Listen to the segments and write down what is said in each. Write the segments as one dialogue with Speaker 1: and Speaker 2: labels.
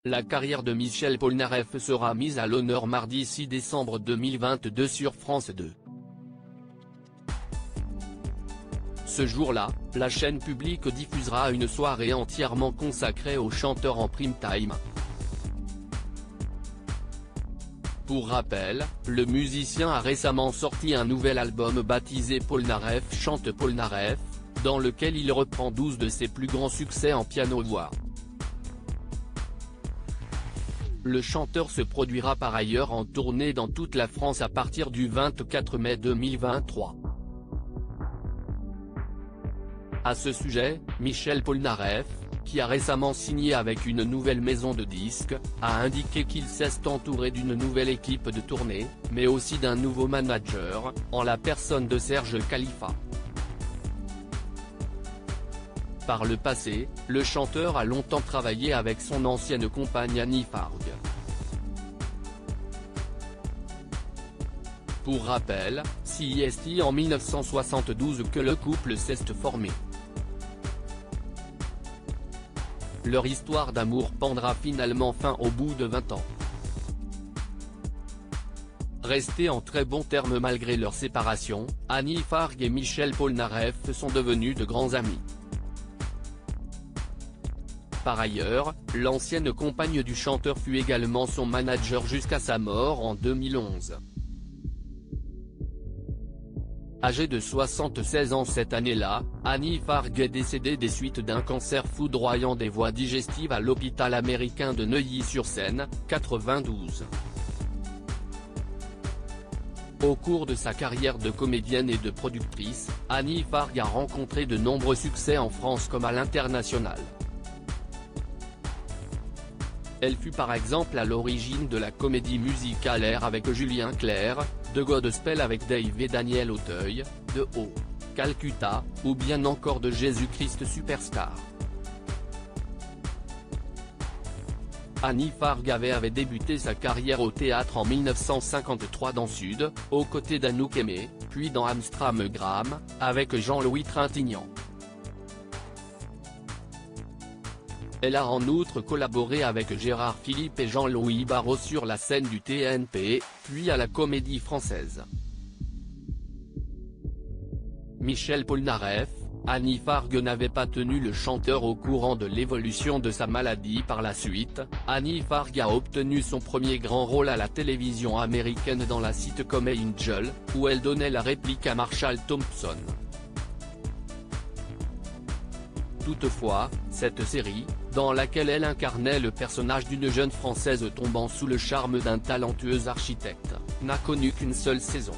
Speaker 1: La carrière de Michel Polnareff sera mise à l'honneur mardi 6 décembre 2022 sur France 2. Ce jour-là, la chaîne publique diffusera une soirée entièrement consacrée au chanteur en prime time. Pour rappel, le musicien a récemment sorti un nouvel album baptisé Polnareff chante Polnareff, dans lequel il reprend 12 de ses plus grands succès en piano-voix. Le chanteur se produira par ailleurs en tournée dans toute la France à partir du 24 mai 2023. À ce sujet, Michel Polnareff, qui a récemment signé avec une nouvelle maison de disques, a indiqué qu'il s'est entouré d'une nouvelle équipe de tournée, mais aussi d'un nouveau manager, en la personne de Serge Khalifa. Par le passé, le chanteur a longtemps travaillé avec son ancienne compagne Annie Farg. Pour rappel, c'est en 1972 que le couple s'est formé. Leur histoire d'amour prendra finalement fin au bout de 20 ans. Restés en très bons termes malgré leur séparation, Annie Farg et Michel Polnareff sont devenus de grands amis. Par ailleurs, l'ancienne compagne du chanteur fut également son manager jusqu'à sa mort en 2011. Âgée de 76 ans cette année-là, Annie Farg est décédée des suites d'un cancer foudroyant des voies digestives à l'hôpital américain de Neuilly-sur-Seine, 92. Au cours de sa carrière de comédienne et de productrice, Annie Farg a rencontré de nombreux succès en France comme à l'international. Elle fut par exemple à l'origine de la comédie musicale Air avec Julien Clerc, de Godspell avec Dave et Daniel Auteuil, de O. Calcutta, ou bien encore de Jésus-Christ Superstar. Annie Farg avait débuté sa carrière au théâtre en 1953 dans Sud, aux côtés d'Anouk Aimée, puis dans Amstramgram, avec Jean-Louis Trintignant. Elle a en outre collaboré avec Gérard Philippe et Jean-Louis Barrault sur la scène du TNP, puis à la Comédie Française. Michel Polnareff, Annie Farg n'avait pas tenu le chanteur au courant de l'évolution de sa maladie par la suite. Annie Farg a obtenu son premier grand rôle à la télévision américaine dans la sitcom Angel, où elle donnait la réplique à Marshall Thompson. Toutefois, cette série, dans laquelle elle incarnait le personnage d'une jeune Française tombant sous le charme d'un talentueux architecte, n'a connu qu'une seule saison.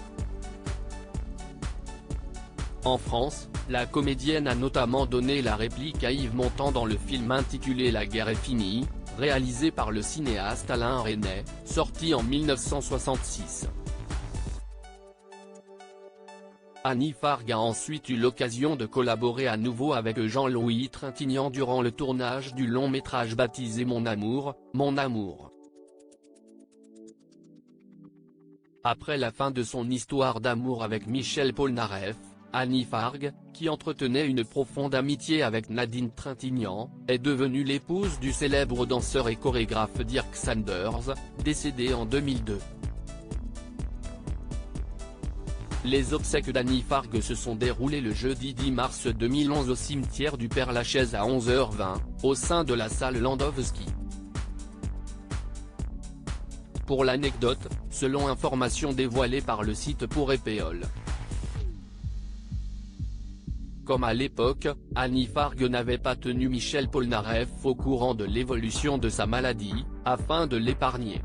Speaker 1: En France, la comédienne a notamment donné la réplique à Yves Montand dans le film intitulé La guerre est finie, réalisé par le cinéaste Alain Resnais, sorti en 1966. Annie Farg a ensuite eu l'occasion de collaborer à nouveau avec Jean-Louis Trintignant durant le tournage du long-métrage baptisé Mon amour, mon amour. Après la fin de son histoire d'amour avec Michel Polnareff, Annie Farg, qui entretenait une profonde amitié avec Nadine Trintignant, est devenue l'épouse du célèbre danseur et chorégraphe Dirk Sanders, décédé en 2002. Les obsèques d'Annie Farg se sont déroulées le jeudi 10 mars 2011 au cimetière du Père-Lachaise à 11h20, au sein de la salle Landowski. Pour l'anecdote, selon informations dévoilées par le site Pour Épéole. Comme à l'époque, Annie Farg n'avait pas tenu Michel Polnareff au courant de l'évolution de sa maladie, afin de l'épargner.